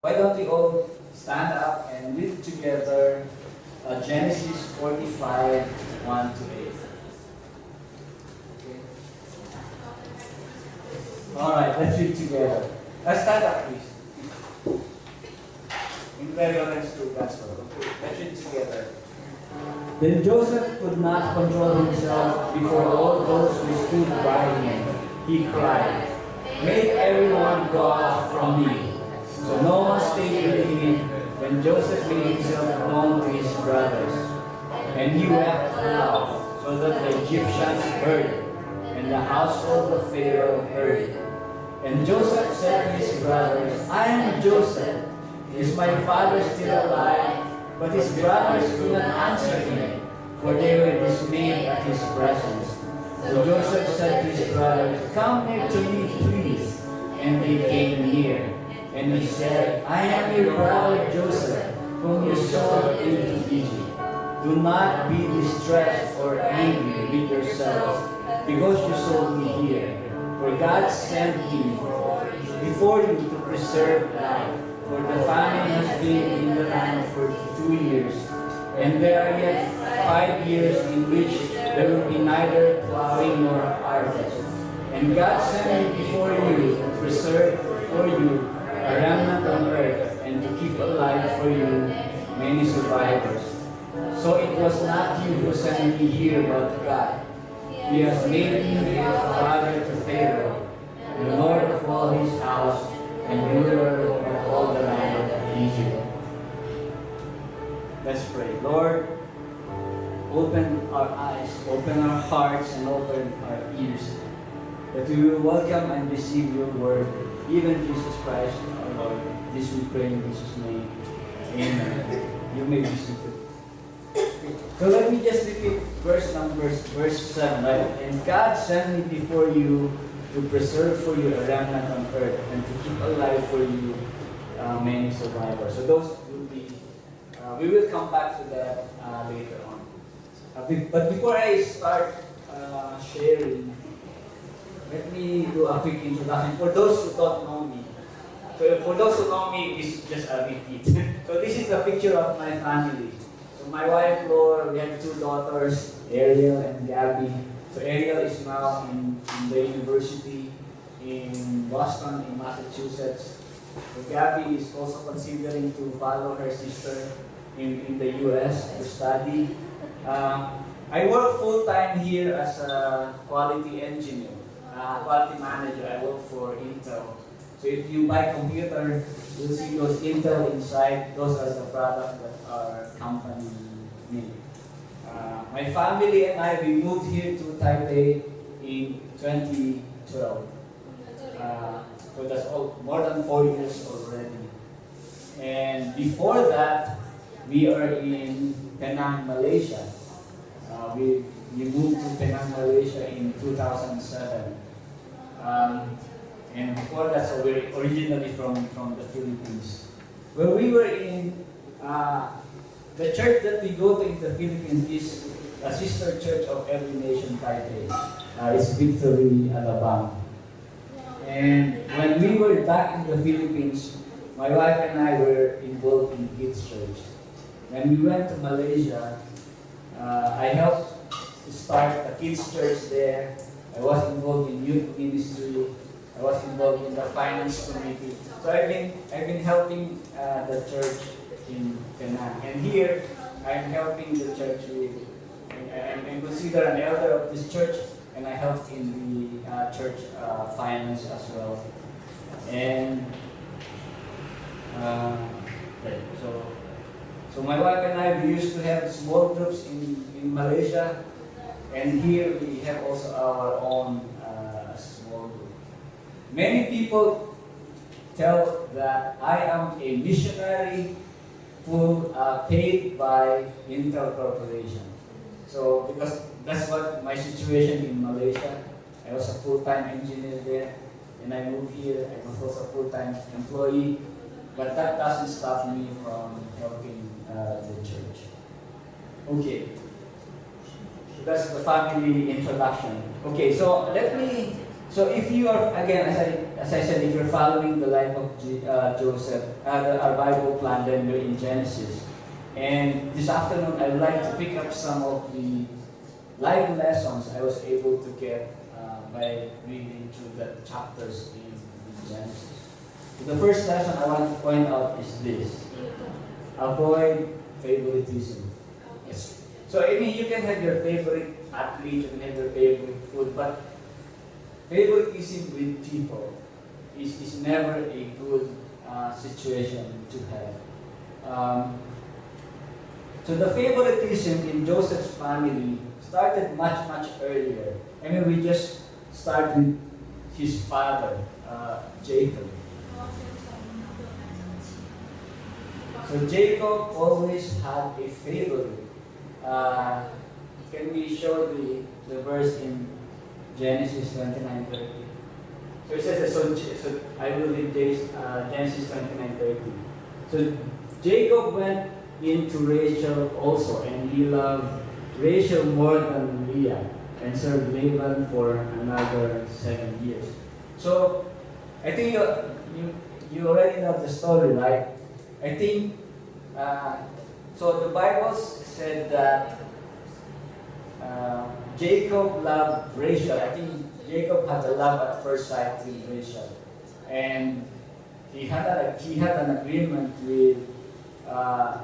Why don't we all stand up and read together Genesis 45, 1 to 8. Okay. Alright, let's read together. Let's stand up, please. In reverence to God's word. Okay, let's read together. Then Joseph could not control himself before all those who stood by him. He cried, "Make everyone go out from me." So no one stayed with him when Joseph made himself known to his brothers. And he wept aloud, so that the Egyptians heard it, and the household of Pharaoh heard it. And Joseph said to his brothers, "I am Joseph. Is my father still alive?" But his brothers could not answer him, for they were dismayed at his presence. So Joseph said to his brothers, "Come near to me, please." And they came near. And he said, "I am your brother Joseph, whom you sold into Egypt. Do not be distressed or angry with yourselves, because you sold me here. For God sent me before you to preserve life. For the famine has been in the land for 2 years, and there are yet 5 years in which there will be neither plowing nor harvest. And God sent me before you to preserve for you a remnant on earth, and to keep alive for you many survivors. So it was not you who sent me here, but God. He has made me a father to Pharaoh, and lord of all his house, and ruler of all the land of Egypt." Let's pray. Lord, open our eyes, open our hearts, and open our ears, that we will welcome and receive your word, even Jesus Christ, our Lord. This we pray in Jesus' name. Amen. You may be seated. So let me just repeat verse 7, right? And God sent me before you to preserve for you a remnant on earth, and to keep alive for you many survivors. So those will be, we will come back to that later on. But before I start sharing, let me do a quick introduction for those who don't know me. So for those who know me, this is just a repeat. So this is the picture of my family. So my wife, Laura, we have 2 daughters, Ariel and Gabby. So Ariel is now in the university in Boston, in Massachusetts. So Gabby is also considering to follow her sister in the US to study. I work full-time here as a quality engineer, quality manager. I work for Intel. So if you buy computer, you'll see those Intel inside. Those are the products that our company made. My family and I, we moved here to Taipei in 2012. So that's more than 4 years already. And before that, we are in Penang, Malaysia. We moved to Penang, Malaysia in 2007. And before that, so we're originally from the Philippines. Where we were in, the church that we go to in the Philippines is a sister church of Every Nation Taipei. It's Victory, Alabama. And when we were back in the Philippines, my wife and I were involved in kids' church. When we went to Malaysia, I helped to start a kids' church there. I was involved in youth ministry. I was involved in the finance committee. So I've been helping the church in Penang. And here, I'm helping the church with, I'm considered an elder of this church, and I help in the church finance as well. And so my wife and I, we used to have small groups in Malaysia, and here we have also our own small group. Many people tell that I am a missionary who paid by Intel Corporation. So because that's what my situation in Malaysia. I was a full-time engineer there, and I moved here. I was also a full-time employee, but that doesn't stop me from helping the church. Okay, so that's the family introduction. Okay, so if you are, again, as I as I said, if you're following the life of Joseph, our Bible plan, then we're in Genesis. And this afternoon, I'd like to pick up some of the life lessons I was able to get by reading through the chapters in Genesis. So the first lesson I want to point out is this: avoid favoritism. Yes. So I mean, you can have your favorite athlete, you can have your favorite food, but favoritism with people is never a good situation to have. So the favoritism in Joseph's family started much earlier. I mean, we just start with his father, Jacob. So Jacob always had a favorite. Can we show the verse in Genesis 29:30? So it says, so I will read Genesis 29:30. So Jacob went into Rachel also, and he loved Rachel more than Leah, and served Laban for another 7 years. So I think you already know the story, right? I think so. The Bible said that Jacob loved Rachel. I think Jacob had a love at first sight with Rachel, and he had an agreement with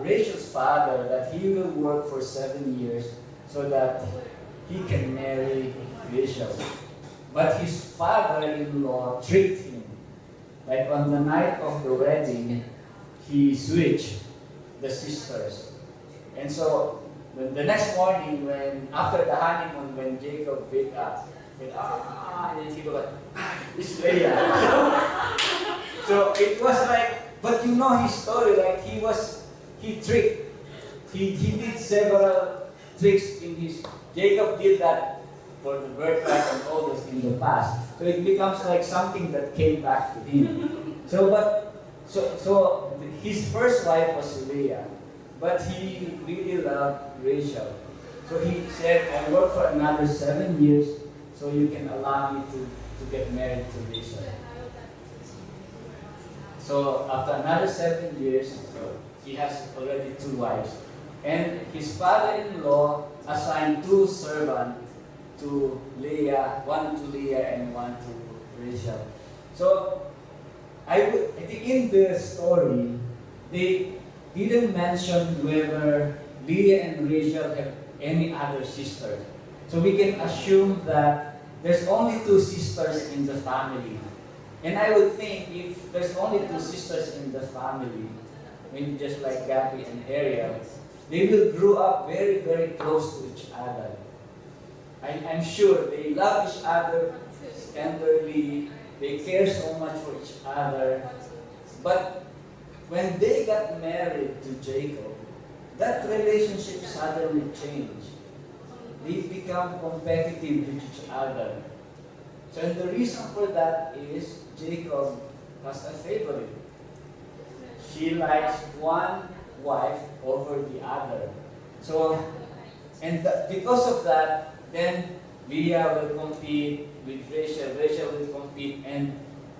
Rachel's father that he will work for 7 years so that he can marry Rachel. But his father-in-law tricked him. Like on the night of the wedding, he switched the sisters. And so the next morning, after the honeymoon, when Jacob picked up, and then he was like, it's Leah. So it was like, but you know his story, like he tricked. He did several tricks in his, Jacob did that for the birthright and all this in the past. So it becomes like something that came back to him. So his first wife was Leah, but he really loved Rachel. So he said, I'll work for another 7 years so you can allow me to get married to Rachel. So after another 7 years, he has already 2 wives. And his father-in-law assigned 2 servants to Leah, one to Leah and one to Rachel. So I think in the story, they didn't mention whether Leah and Rachel have any other sisters. So we can assume that there's only 2 sisters in the family. And I would think if there's only 2 sisters in the family, maybe just like Gabby and Ariel, they will grow up very close to each other. I'm sure they love each other tenderly, they care so much for each other. But when they got married to Jacob, that relationship suddenly changed. They become competitive with each other. So the reason for that is Jacob has a favorite. He likes one wife over the other. So, because of that, then Leah will compete with Rachel, Rachel will compete, and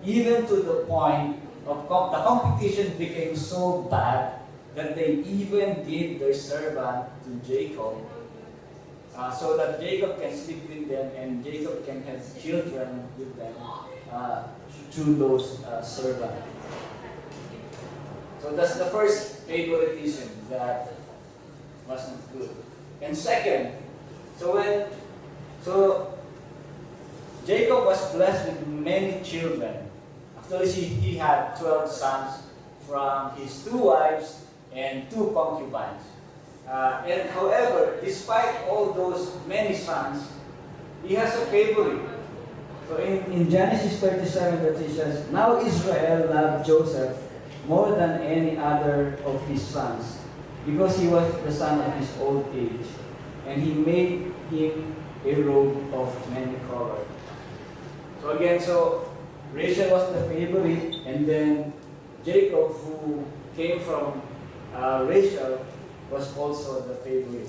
even to the point of the competition became so bad that they even gave their servant to Jacob, so that Jacob can sleep with them and Jacob can have children with them through those servants. So that's the first favoritism that wasn't good. And second, so Jacob was blessed with many children. Actually, he had 12 sons from his 2 wives and 2 concubines. And however, despite all those many sons, he has a favorite. So in Genesis 37, that it says, now Israel loved Joseph more than any other of his sons, because he was the son of his old age, and he made him a robe of many colors. So again, Rachel was the favorite, and then Jacob, who came from Rachel, was also the favorite.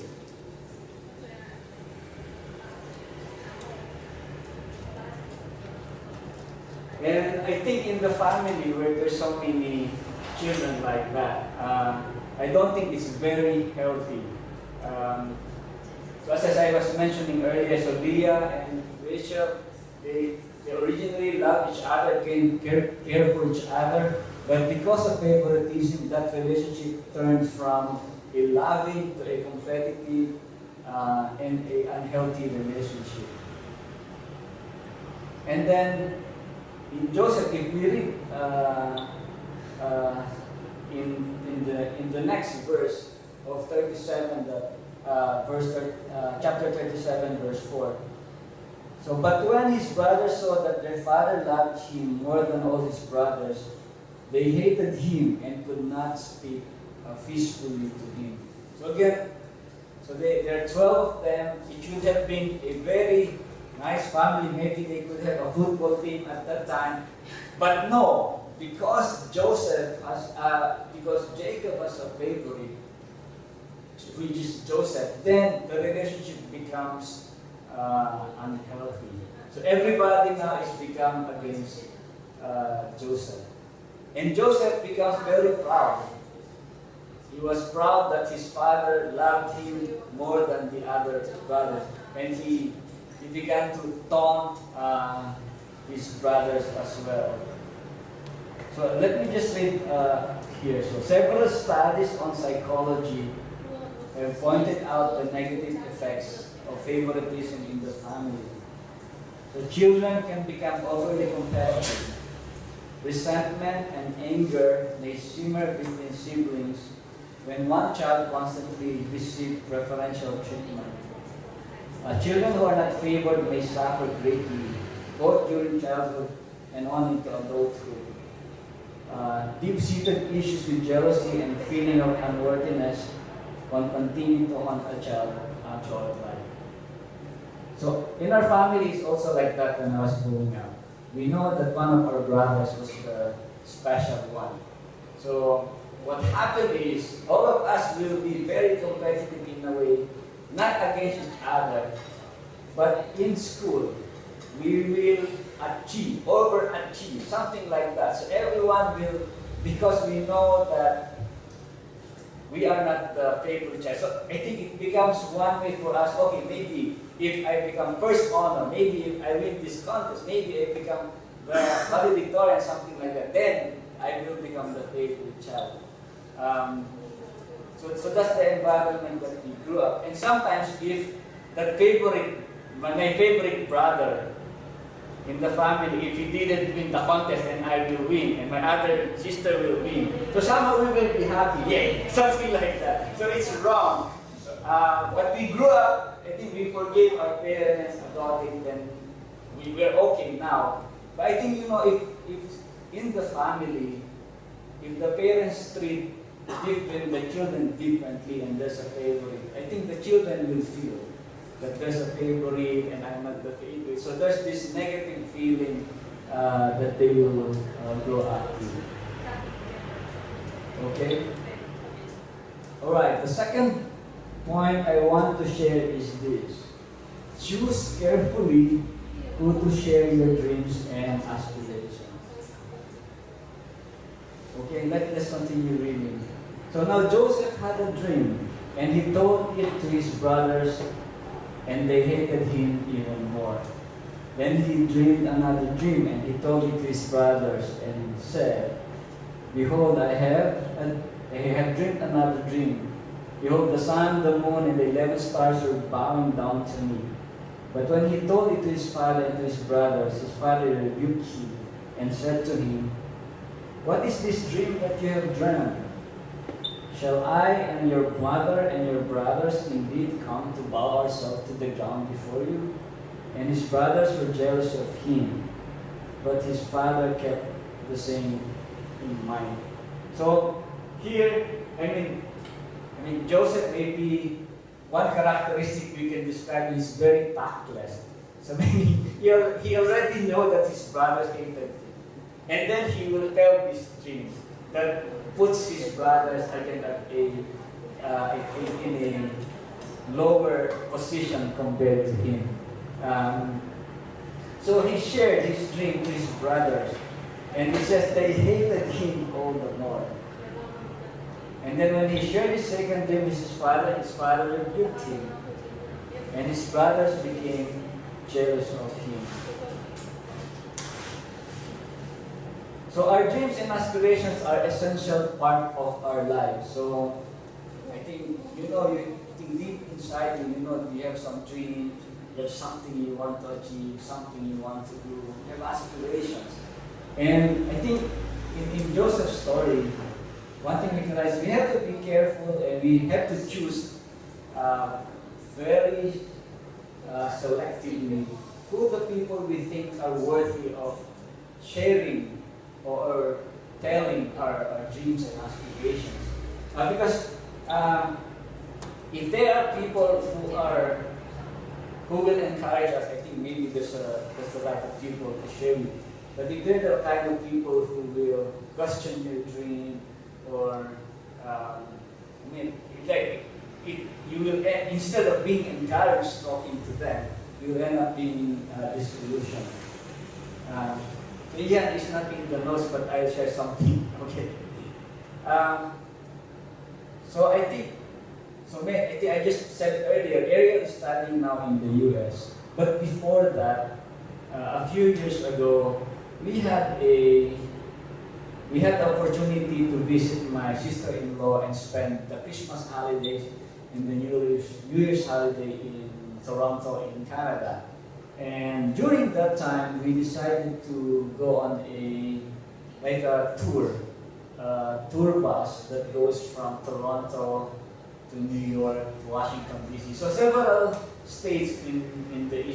And I think in the family where there's so many children like that, I don't think it's very healthy. Um, so as I was mentioning earlier, so Leah and Rachel, they originally loved each other, care for each other, but because of favoritism, that relationship turned from a loving to a competitive and a unhealthy relationship. And then in Joseph, if we read in the next verse of 37, chapter 37, verse 4. So, but when his brothers saw that their father loved him more than all his brothers, they hated him and could not speak peacefully to him. So again, there are 12 of them. It should have been a very nice family. Maybe they could have a football team at that time. But no, because because Jacob was a favorite, which is Joseph, then the relationship becomes unhealthy. So everybody now is become against Joseph. And Joseph becomes very proud. He was proud that his father loved him more than the other brothers. And he began to taunt his brothers as well. So let me just read here. So several studies on psychology have pointed out the negative effects of favoritism in the family. So children can become overly competitive. Resentment and anger may simmer between siblings when one child constantly receives preferential treatment. Children who are not favored may suffer greatly, both during childhood and on into adulthood. Deep-seated issues with jealousy and feeling of unworthiness can continue to haunt a child throughout life. So in our family, it's also like that when I was growing up. We know that one of our brothers was the special one. So what happened is, all of us will be very competitive in a way, not against each other, but in school, we will overachieve, something like that. So everyone will, because we know that we are not the favorite child. So I think it becomes one way for us, okay, maybe if I become first honor, maybe if I win this contest, maybe I become the valedictorian, something like that, then I will become the favorite child. So that's the environment that we grew up. And sometimes if my favorite brother in the family, if he didn't win the contest, and I will win, and my other sister will win, so somehow we will be happy, yay, something like that. So it's wrong. But we grew up, I think we forgave our parents about it, and we were okay now. But I think, if in the family, if the parents treat the children differently and there's a favorite, I think the children will feel that there's a favorite and I'm not the favorite. So there's this negative feeling that they will grow up with. Okay? Alright, the second point I want to share is this. Choose carefully who to share your dreams and aspirations. Okay, let's continue reading. So now Joseph had a dream, and he told it to his brothers, and they hated him even more. Then he dreamed another dream, and he told it to his brothers, and said, Behold, I have dreamed another dream. Behold, the sun, the moon, and the 11 stars were bowing down to me. But when he told it to his father and to his brothers, his father rebuked him and said to him, What is this dream that you have dreamt? Shall I and your mother and your brothers indeed come to bow ourselves to the ground before you? And his brothers were jealous of him, but his father kept the same in mind. So here, I mean, Joseph may be one characteristic we can describe is very tactless. So maybe he already knows that his brothers hated him. And then he will tell this dream that puts his brothers again in a lower position compared to him. So he shared his dream with his brothers. And it says they hated him all the more. And then when he shared his second dream with his father rebuked him. And his brothers became jealous of him. So our dreams and aspirations are essential part of our lives. So I think, you think deep inside you have some dreams, you have something you want to achieve, something you want to do, you have aspirations. And I think in Joseph's story, one thing we can realize, we have to be careful and we have to choose very selectively who the people we think are worthy of sharing or telling our dreams and aspirations. Because if there are people who will encourage us, I think maybe there's the right of people to share with. But if they're the kind of people who will question your dream, or you will instead of being encouraged talking to them, you will end up being disillusioned. Ian is not in the notes, but I'll share something. Okay. So I think I just said earlier, Ariel is studying now in the U.S. But before that, a few years ago, we had the opportunity to visit my sister-in-law and spend the Christmas holidays and the New Year's holiday in Toronto, in Canada. And during that time, we decided to go on a tour bus that goes from Toronto to New York to Washington D.C. So several states in the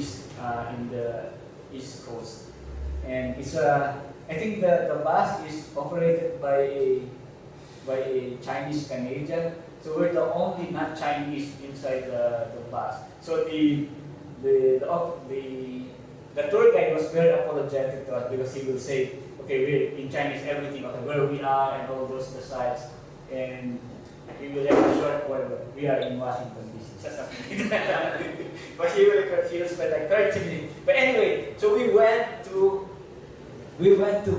East Coast, and it's I think the bus is operated by a Chinese Canadian. So we're the only not Chinese inside the bus. So the tour guide was very apologetic to us because he will say, okay, we're in Chinese everything, okay, where we are and all those the sites, and we will have a short word. We are in Washington D.C. But he will spend like 30 minutes. But anyway, so we went to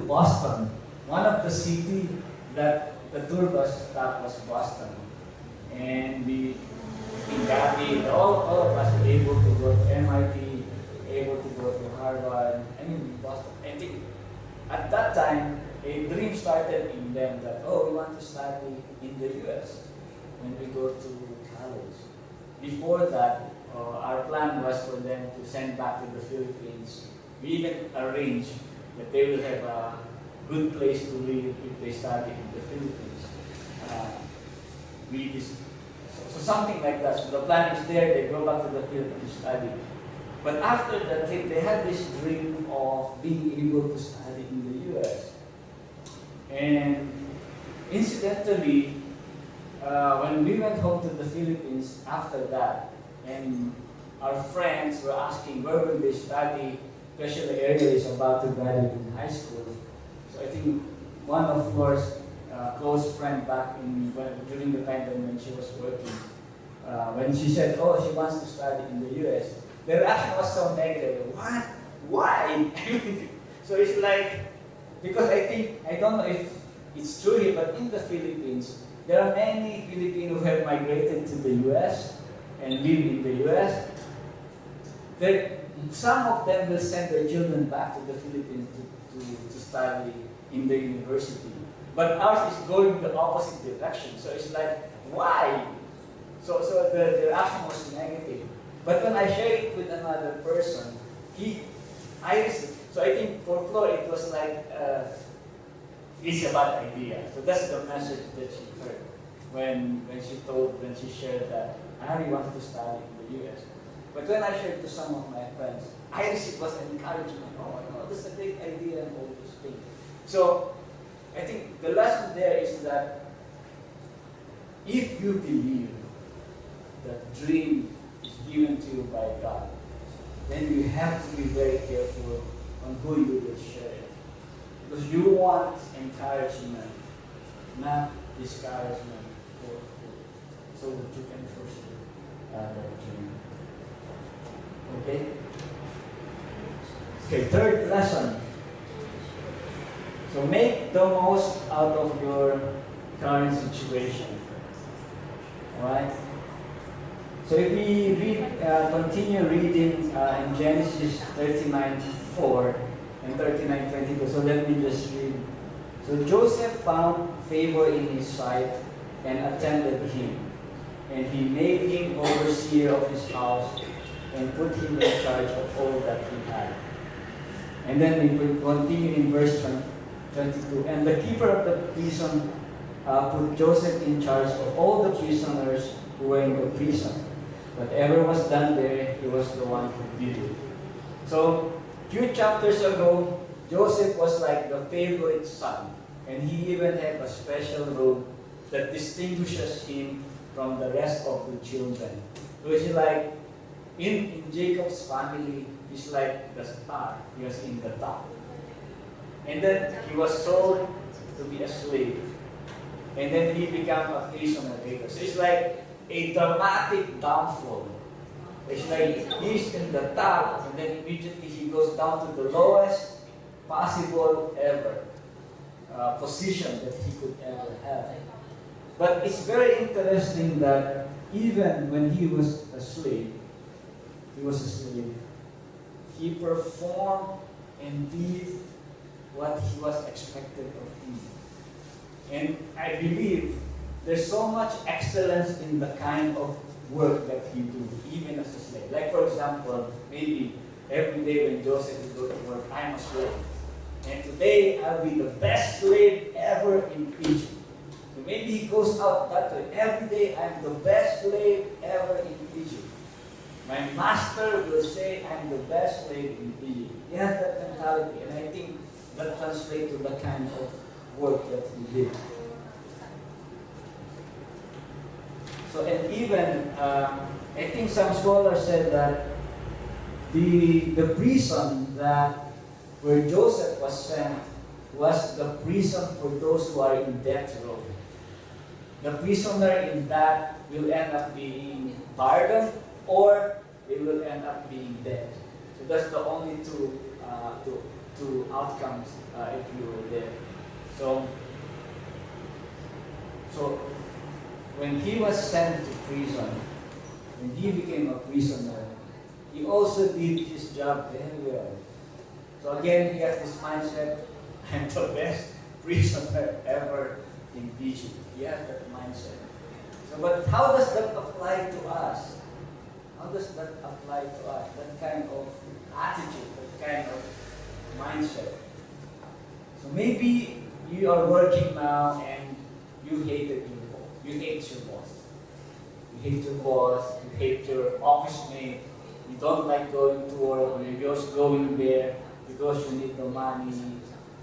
Boston, one of the cities that the tour bus stop was Boston, and all of us were able to go to MIT, able to go to Harvard. I mean, Boston. I think at that time, a dream started in them that, we want to study in the U.S. when we go to college. Before that, our plan was for them to send back to the Philippines. We even arranged that they will have a good place to live if they study in the Philippines. So something like that. So the plan is there, they go back to the Philippines to study. But after that trip, they had this dream of being able to study in the U.S. And incidentally, when we went home to the Philippines after that, and our friends were asking where will they study, especially Ariel is about to graduate in high school. So I think one of course close friend back during the time when she was working, when she said, she wants to study in the U.S., the reaction was so negative. What? Why? So it's like, because I don't know if it's true here, but in the Philippines, there are many Filipinos who have migrated to the U.S. and live in the U.S. Some of them will send their children back to the Philippines to study in the university. But ours is going the opposite direction. So it's like, why? So the reaction was negative. But when I shared it with another person, so I think for Flo it was like, it's a bad idea. So that's the message that she heard when she shared that Ari wanted to study in the U.S. But when I shared to some of my friends, Iris, it was an encouragement. That's a great idea and all those things. So I think the lesson there is that if you believe that dream is given to you by God, then you have to be very careful on who you will share it. Because you want encouragement, not discouragement, so that you can pursue that dream. Okay? Okay, third lesson. So make the most out of your current situation. Alright? So if we continue reading in Genesis 39:4 and 39:22, so let me just read. So Joseph found favor in his sight and attended him, and he made him overseer of his house and put him in charge of all that he had. And then we will continue in verse 22. And the keeper of the prison put Joseph in charge of all the prisoners who were in the prison. Whatever was done there, he was the one who did it. So, few chapters ago, Joseph was like the favorite son. And he even had a special robe that distinguishes him from the rest of the children. So he's like, in Jacob's family, he's like the star. He was in the top. And then he was sold to be a slave. And then he became a prisoner later. So it's like a dramatic downfall. It's like he's in the top, and then immediately he goes down to the lowest possible ever position that he could ever have. But it's very interesting that even when he was a slave, he performed and did what he was expected of him. And I believe there's so much excellence in the kind of work that he do, even as a slave. Like for example, maybe every day when Joseph is going to work, I'm a slave. And today I'll be the best slave ever in Egypt. So maybe he goes out that way. Every day I'm the best slave ever in Egypt. My master will say I'm the best slave in Egypt. He has that mentality, and I think that translates to the kind of work that he did. So, and even, I think some scholars said that the prison that where Joseph was sent was the prison for those who are in death row. The prisoner in that will end up being pardoned, or they will end up being dead. So that's the only two outcomes if you were there. So when he was sent to prison, when he became a prisoner, he also did his job very well. So again, he has this mindset, I'm the best prisoner ever in Egypt. He has that mindset. So, but how does that apply to us? How does that apply to us? That kind of attitude, that kind of mindset. So maybe you are working now and you hated your boss. You hate your boss. You hate your boss. You hate your office mate. You don't like going to work, or you're just going there because you need the money.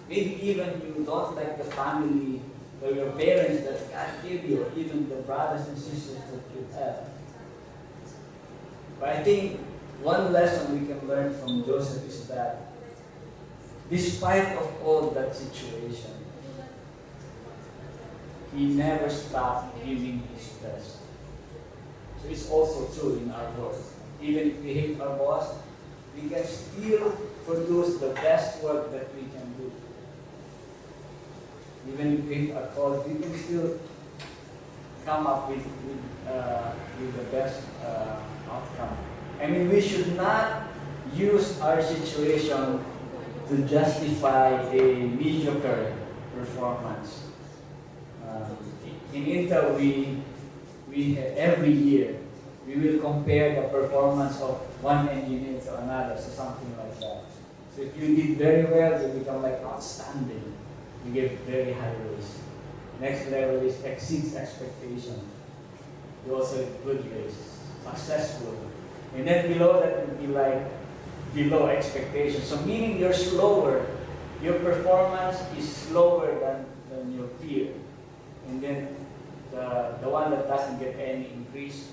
Maybe even you don't like the family or your parents that God gave you, or even the brothers and sisters that you have. But I think one lesson we can learn from Joseph is that despite of all that situation, he never stopped giving his best. So it's also true in our work. Even if we hate our boss, we can still produce the best work that we can do. Even if we hate our boss, we can still come up with the best outcome. I mean, we should not use our situation to justify a mediocre performance. In Intel, we every year we will compare the performance of one engineer to another, so something like that. So if you did very well, you become like outstanding. You get very high raise. Next level is exceeds expectation. You also get good raise, successful. And then below that will be like below expectation. So meaning you're slower, your performance is slower than your peer. And then the one that doesn't get any increase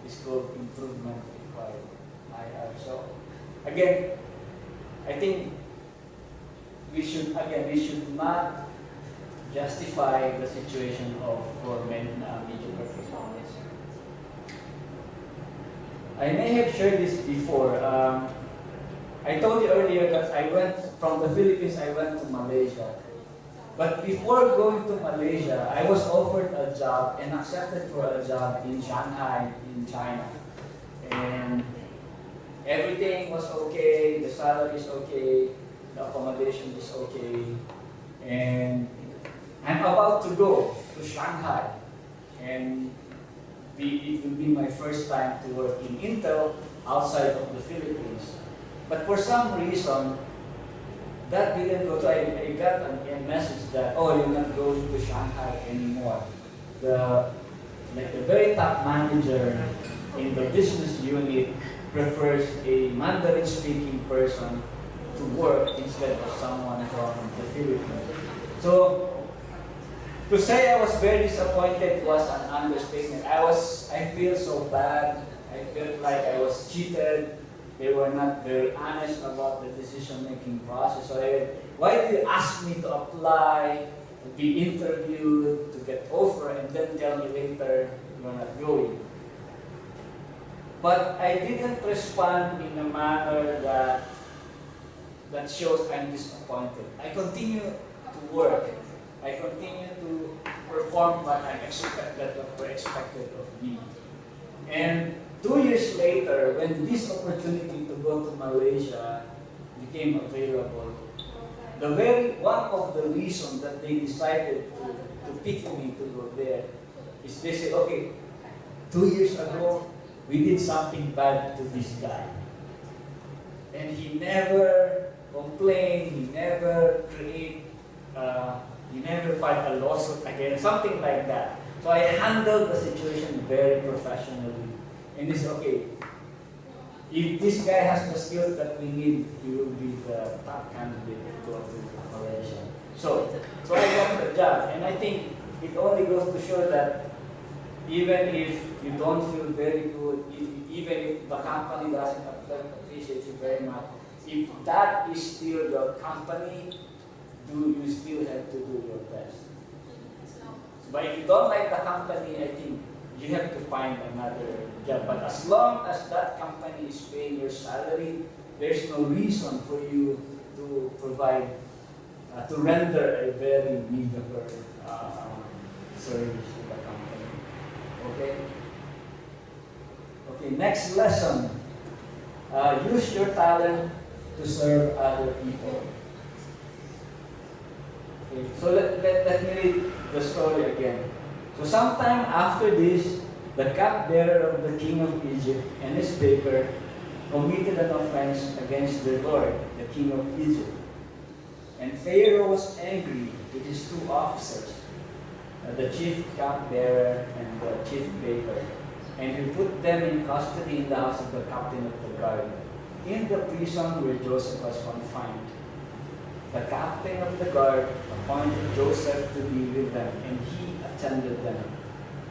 is called improvement required, IR. So again, I think we should not justify the situation for mediocre performance. I may have shared this before. I told you earlier that I went from the Philippines, I went to Malaysia. But before going to Malaysia, I was offered a job and accepted for a job in Shanghai, in China. And everything was okay, the salary is okay, the accommodation is okay. And I'm about to go to Shanghai. And it will be my first time to work in Intel outside of the Philippines. But for some reason, that didn't go. So I got a message that, oh, you're not going to Shanghai anymore. The very top manager in the business unit prefers a Mandarin-speaking person to work instead of someone from the Philippines. So to say I was very disappointed was an understatement. I feel so bad. I felt like I was cheated. They were not very honest about the decision-making process. So why do you ask me to apply, to be interviewed, to get offer, and then tell me later you're not going? But I didn't respond in a manner that shows I'm disappointed. I continue to work. I continue to perform what I expected, what were expected of me. And 2 years later, when this opportunity to go to Malaysia became available, one of the reasons that they decided to pick me to go there is they said, okay, 2 years ago, we did something bad to this guy. And he never complained, he never filed a lawsuit again, something like that. So I handled the situation very professionally. And it's okay. If this guy has the skills that we need, he will be the top candidate to go to Malaysia. So I got the job, and I think it only goes to show that even if you don't feel very good, even if the company doesn't appreciate you very much, if that is still your company, you still have to do your best. But if you don't like the company, I think you have to find another job. But as long as that company is paying your salary, there's no reason for you to provide, to render a very mediocre service to the company. Okay? Okay, next lesson. Use your talent to serve other people. Okay, so let me read the story again. So sometime after this, the cupbearer of the king of Egypt and his baker committed an offense against their Lord, the king of Egypt. And Pharaoh was angry with his two officers, the chief cupbearer and the chief baker, and he put them in custody in the house of the captain of the guard, in the prison where Joseph was confined. The captain of the guard appointed Joseph to be with them, and he attended them.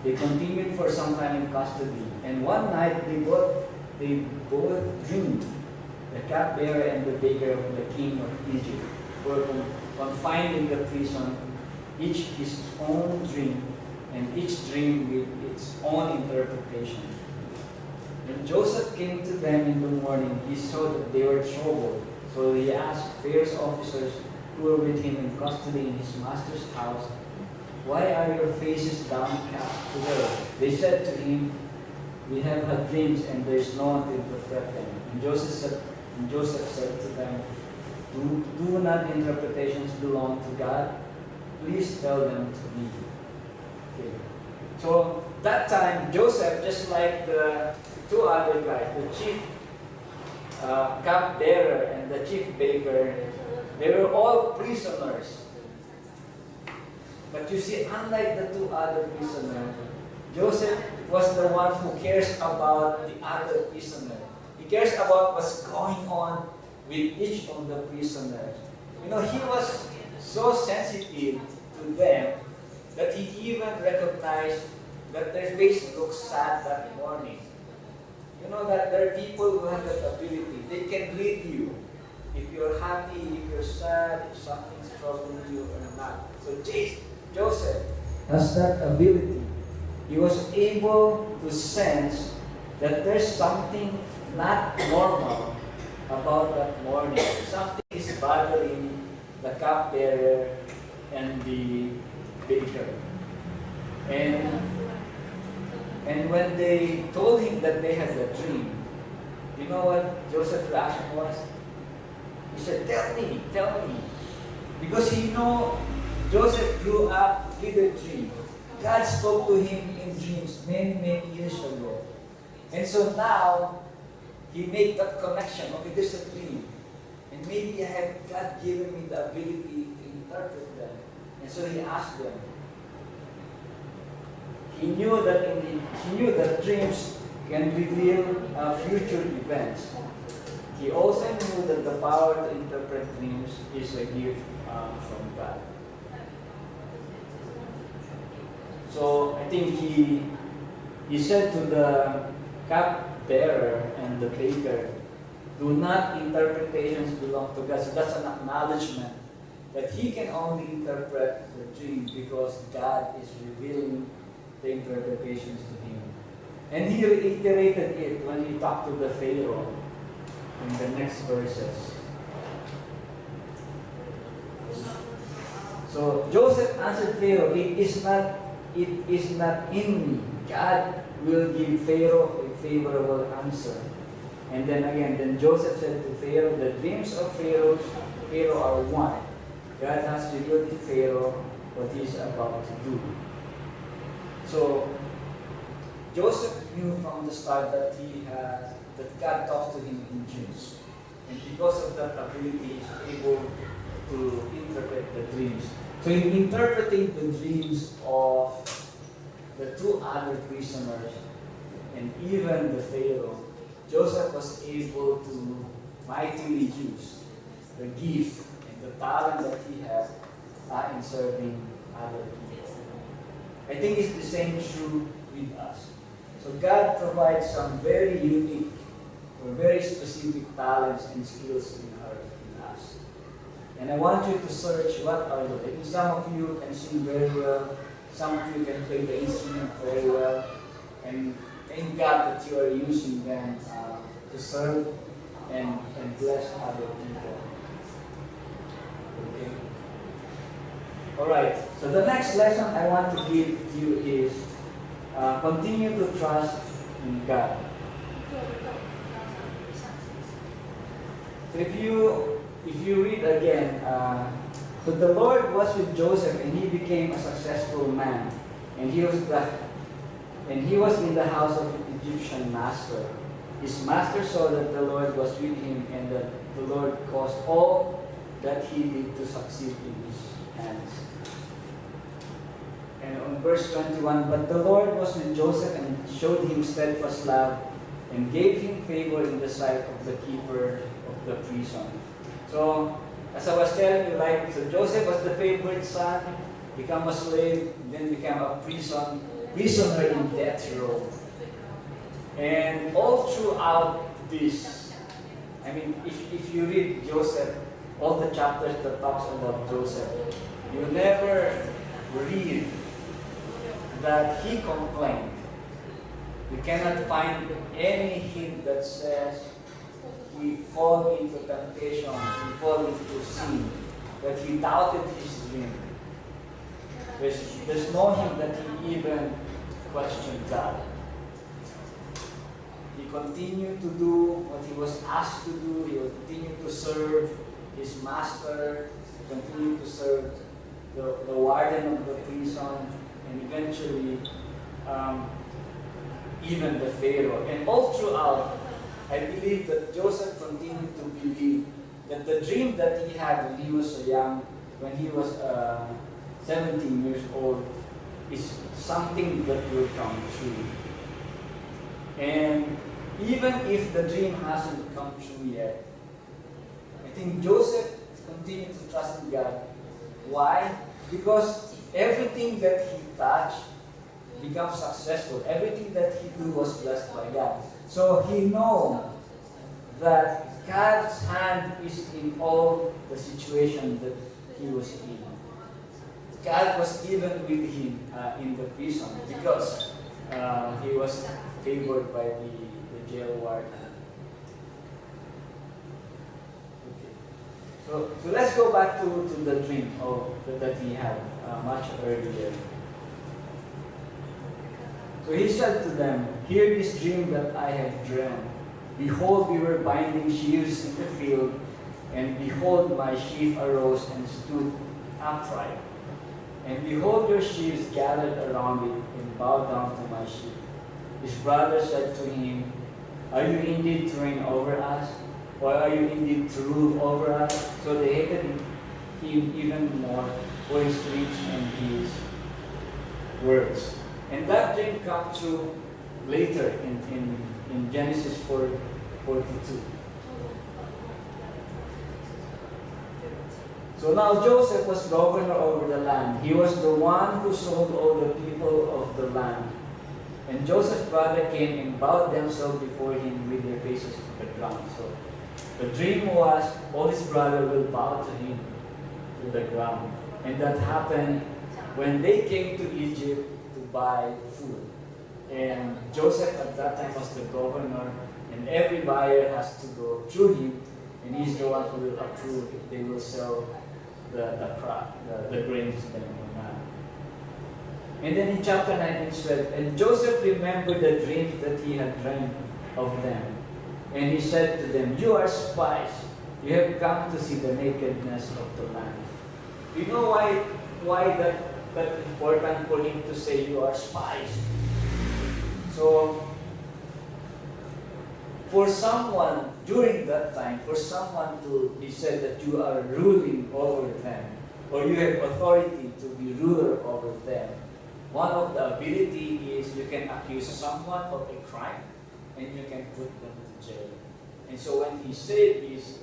They continued for some time in custody, and one night they both dreamed. The cupbearer and the baker of the king of Egypt were confined in the prison, each his own dream, and each dream with its own interpretation. When Joseph came to them in the morning, he saw that they were troubled. So he asked Pharaoh's officers who were with him in custody in his master's house, "Why are your faces downcast today?" They said to him, "We have had dreams and there is no one to interpret them." And Joseph said to them, Do not interpretations belong to God? Please tell them to me." Okay. So that time, Joseph, just like the two other guys, the chief cupbearer and the chief baker, they were all prisoners. But you see, unlike the two other prisoners, Joseph was the one who cares about the other prisoner. He cares about what's going on with each of the prisoners. You know, he was so sensitive to them that he even recognized that their face looks sad that morning. You know that there are people who have that ability. They can read you. If you're happy, if you're sad, if something's troubling you or not. So Joseph has that ability. He was able to sense that there's something not normal about that morning. Something is bothering the cupbearer and the baker. And when they told him that they had a dream, you know what Joseph's reaction was? He said, tell me, tell me. Because he know Joseph grew up with a dream. God spoke to him in dreams many, many years ago. And so now, he made that connection. Okay, there's a dream. And maybe I have God given me the ability to interpret them. And so he asked them. He knew that dreams can reveal future events. He also knew that the power to interpret dreams is a gift from God. So I think he said to the cupbearer and the baker, do not interpretations belong to God. So that's an acknowledgement that he can only interpret the dream because God is revealing the interpretations to him. And he reiterated it when he talked to the Pharaoh in the next verses. So Joseph answered Pharaoh, it is not in me. God will give Pharaoh a favorable answer. And then Joseph said to Pharaoh, the dreams of Pharaoh are one. God has revealed to Pharaoh what he is about to do. So Joseph knew from the start that God talks to him in dreams. And because of that ability, he is able to interpret the dreams. So in interpreting the dreams of the two other prisoners and even the Pharaoh, Joseph was able to mightily use the gift and the talent that he has in serving other people. I think it's the same true with us. So God provides some very unique or very specific talents and skills in us. And I want you to search what are those. I think some of you can sing very well, some of you can play the instrument very well, and thank God that you are using them to serve and bless other people. Okay. All right. So the next lesson I want to give you is continue to trust in God. So if you read again, so the Lord was with Joseph, and he became a successful man, and he was in the house of an Egyptian master. His master saw that the Lord was with him, and that the Lord caused all that he did to succeed in his hands. And on verse 21, but the Lord was with Joseph and showed him steadfast love and gave him favor in the sight of the keeper of the prison. So, as I was telling you, so Joseph was the favorite son, become a slave, then became a prisoner in death row. And all throughout this, I mean, if you read Joseph, all the chapters that talks about Joseph, you never read that he complained. You cannot find any hint that says he fall into temptation, he fall into sin, that he doubted his dream. There's no hint that he even questioned God. He continued to do what he was asked to do. He continued to serve his master, continued to serve the warden of the prison, and eventually even the Pharaoh. And all throughout, I believe that Joseph continued to believe that the dream that he had when he was so young, when he was 17 years old, is something that will come true. And even if the dream hasn't come true yet, I think Joseph continued to trust in God. Why? Because everything that he touched becomes successful. Everything that he do was blessed by God. So he knows that God's hand is in all the situation that he was in. God was even with him in the prison because he was favored by the jail warden. So let's go back to the dream that he had much earlier. So he said to them, "Hear this dream that I have dreamed. Behold, we were binding sheaves in the field, and behold, my sheaf arose and stood upright. And behold, your sheaves gathered around it and bowed down to my sheaf." His brother said to him, "Are you indeed to reign over us? Or are you indeed to rule over us?" So they hated him even more for his dreams and his words. And that dream comes true later in Genesis 4:42. So now Joseph was governor over the land. He was the one who sold all the people of the land. And Joseph's brother came and bowed themselves before him with their faces to the ground. So the dream was all his brother will bow to him to the ground. And that happened when they came to Egypt to buy food. And Joseph at that time was the governor, and every buyer has to go through him, and he's the one who will approve if they will sell the crop, the grains to them or not. And then in chapter 9 it said, "And Joseph remembered the dreams that he had dreamed of them. And he said to them, 'You are spies. You have come to see the nakedness of the land.'" You know why that important for him to say you are spies? So, for someone during that time, for someone to be said that you are ruling over them, or you have authority to be ruler over them, one of the ability is you can accuse someone of a crime and you can put them to jail. And so when he said this,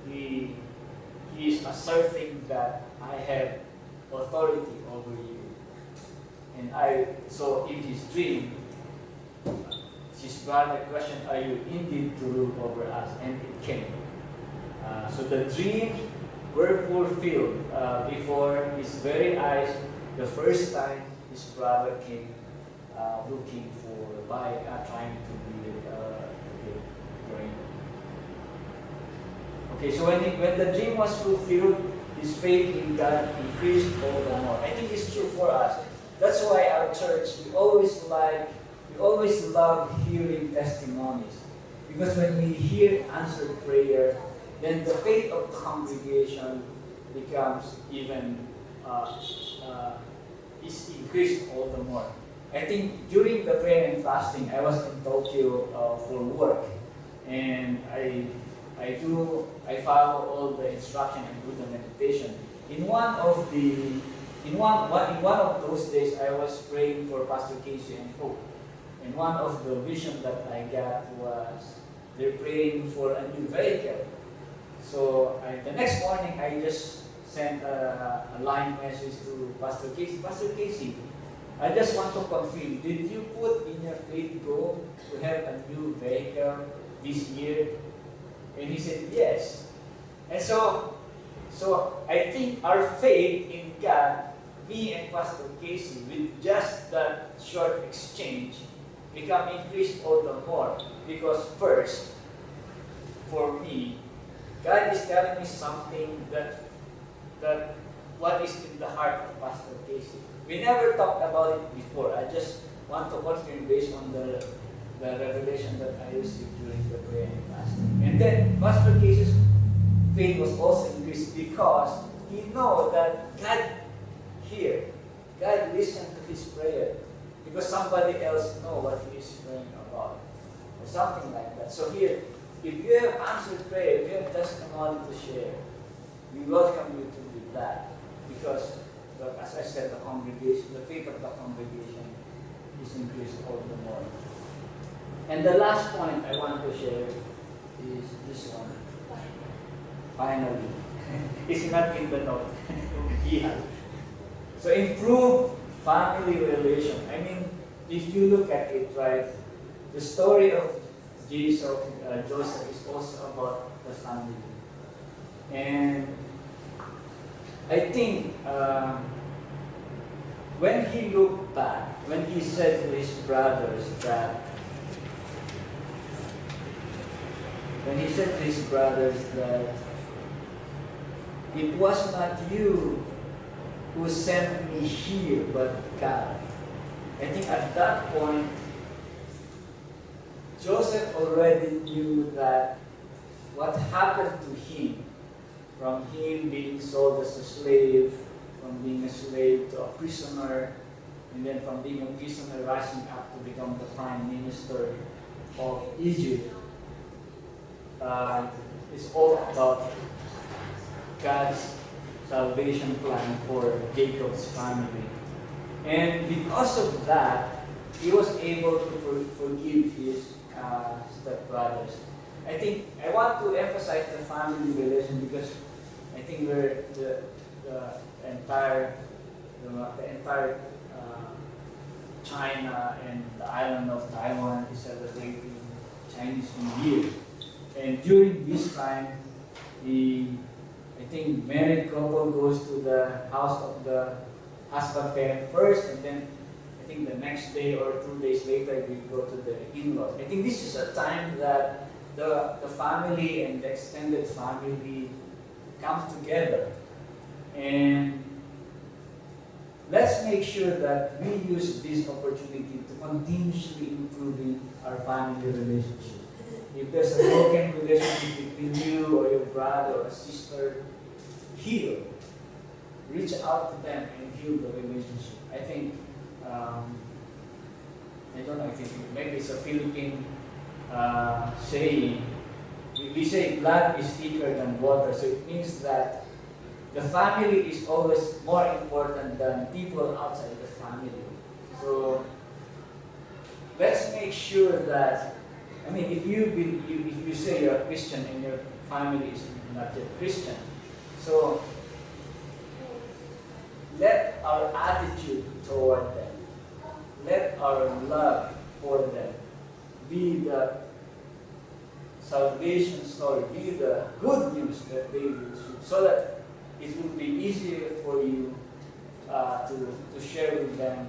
he is asserting that I have authority over you. And so in his dream, his brother questioned, "Are you indeed to rule over us?" And it came. So the dreams were fulfilled before his very eyes. The first time his brother came looking for trying to be grain. Okay, so when the dream was fulfilled, his faith in God increased all the more. I think it's true for us. That's why our church, we always love hearing testimonies. Because when we hear answered prayer, then the faith of the congregation becomes even is increased all the more. I think during the prayer and fasting, I was in Tokyo for work, and I follow all the instruction and do the meditation. In one of those days, I was praying for Pastor Casey and Hope. And one of the vision that I got was they're praying for a new vehicle. So the next morning, I just sent a line message to Pastor Casey. "Pastor Casey, I just want to confirm, did you put in your faith goal to have a new vehicle this year?" And he said, "Yes." And so I think our faith in God, me and Pastor Casey, with just that short exchange, become increased all the more. Because first, for me, God is telling me something that what is in the heart of Pastor Casey. We never talked about it before. I just want to confirm based on the revelation that I received during the prayer and fasting. And then Pastor Casey's faith was also increased because he know that God hear, God listened to his prayer. Because somebody else know what he is praying about, or something like that. So here, if you have answered prayer, if you have testimony to share, we welcome you to do that. Because, as I said, the faith of the congregation is increased all the more. And the last point I want to share is this one. Finally. It's not in the note. Yeah. So improve family relation. I mean, if you look at it, right, the story of Joseph is also about the family. And I think when he looked back, when he said to his brothers that It was not you who sent me here, but God. I think at that point, Joseph already knew that what happened to him, from him being sold as a slave, from being a slave to a prisoner, and then from being a prisoner rising up to become the prime minister of Egypt, is all about God's salvation plan for Jacob's family. And because of that, he was able to forgive his stepbrothers. I think I want to emphasize the family relation because I think we're the entire China and the island of Taiwan is celebrating Chinese New Year. And during this time, I think married couple goes to the house of the husband parent first, and then I think the next day or 2 days later we go to the in-laws. I think this is a time that the family and the extended family come together. And let's make sure that we use this opportunity to continuously improving our family relationship. If there's a broken relationship between you or your brother or sister, heal. Reach out to them and heal the relationship. I think, I don't know, I think maybe it's a Philippine saying. We say blood is thicker than water, so it means that the family is always more important than people outside the family. So let's make sure that, I mean, if you say you're a Christian and your family is not yet Christian, so let our attitude toward them, let our love for them be the salvation story, be the good news that they will receive, so that it will be easier for you to share with them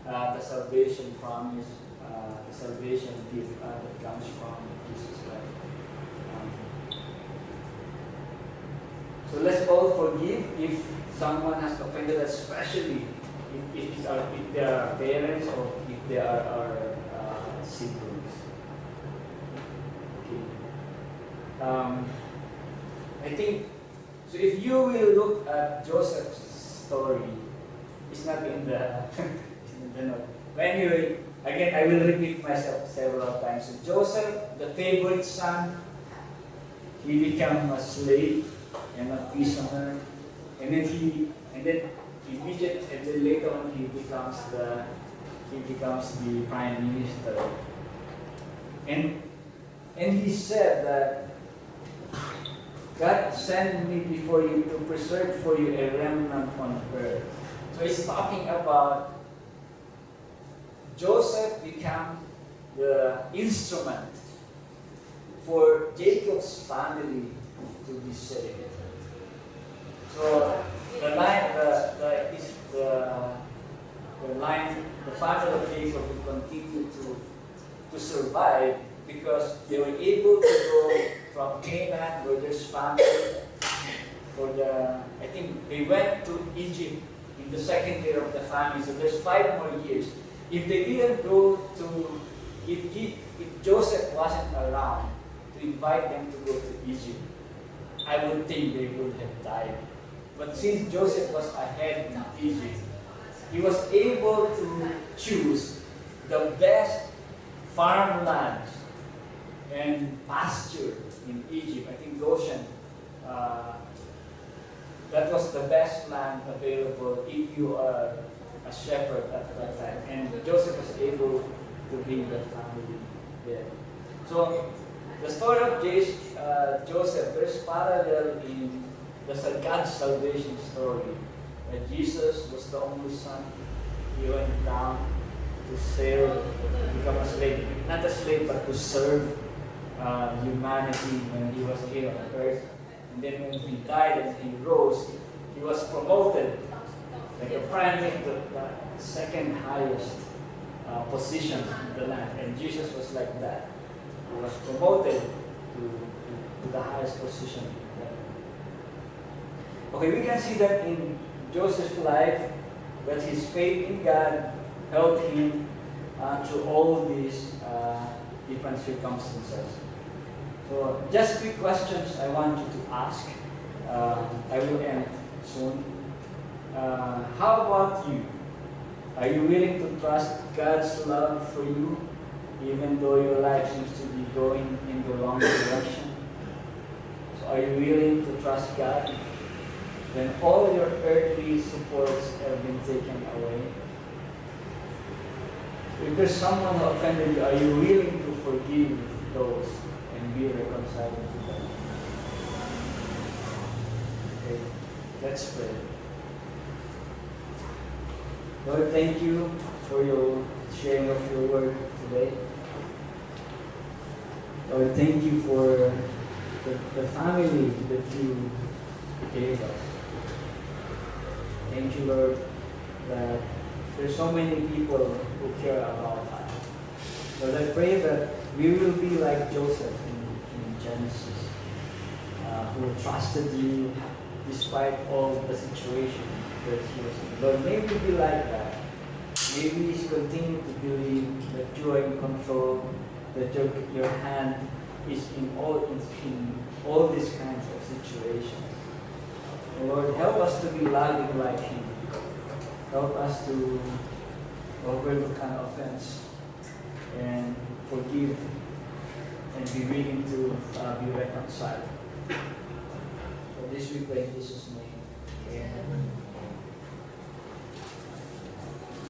the salvation promise, the salvation gift that comes from Jesus Christ. So let's all forgive if someone has offended us, especially if they are our parents or if they are our siblings. I think, so if you will look at Joseph's story, it's not in the, note. But anyway, again, I will repeat myself several times. So Joseph, the favorite son, he became a slave and a prisoner, and then in Egypt, and then later on he becomes the prime minister. And he said that God sent me before you to preserve for you a remnant on earth. So he's talking about Joseph became the instrument for Jacob's family to be saved. So the family of Jacob will continue to survive because they were able to go from Canaan, where there's family, I think they went to Egypt in the second year of the famine, so there's 5 more years. If they didn't go to, if Joseph wasn't around to invite them to go to Egypt, I would think they would have died. But since Joseph was ahead in Egypt, he was able to choose the best farmlands and pasture in Egypt. I think Goshen, that was the best land available if you are a shepherd at that time. And Joseph was able to bring that family there. So the story of Joseph, there's parallel in God's salvation story. That Jesus was the only son. He went down to become a slave. Not a slave, but to serve humanity when he was here on earth. And then when he died and he rose, he was promoted like a prime minister, the second highest position in the land. And Jesus was like that. He was promoted to the highest position. Okay, we can see that in Joseph's life, that his faith in God helped him through all these different circumstances. So, just quick questions I want you to ask. I will end soon. How about you? Are you willing to trust God's love for you, even though your life seems to be going in the wrong direction? So, are you willing to trust God when all your earthly supports have been taken away? If there's someone who offended you, are you willing to forgive those and be reconciled to them? Okay, let's pray. Lord, thank you for your sharing of your word today. Lord, thank you for the family that you gave us. Thank you, Lord, that there's so many people who care about us. Lord, I pray that we will be like Joseph in Genesis, who trusted you despite all the situation that he was in. Lord, may we be like that. May we continue to believe that you are in control, that your hand is in all these kinds of situations. Lord, help us to be loving like him. Help us to overlook an offense and forgive and be willing to be reconciled. For this we pray in Jesus' name. Amen.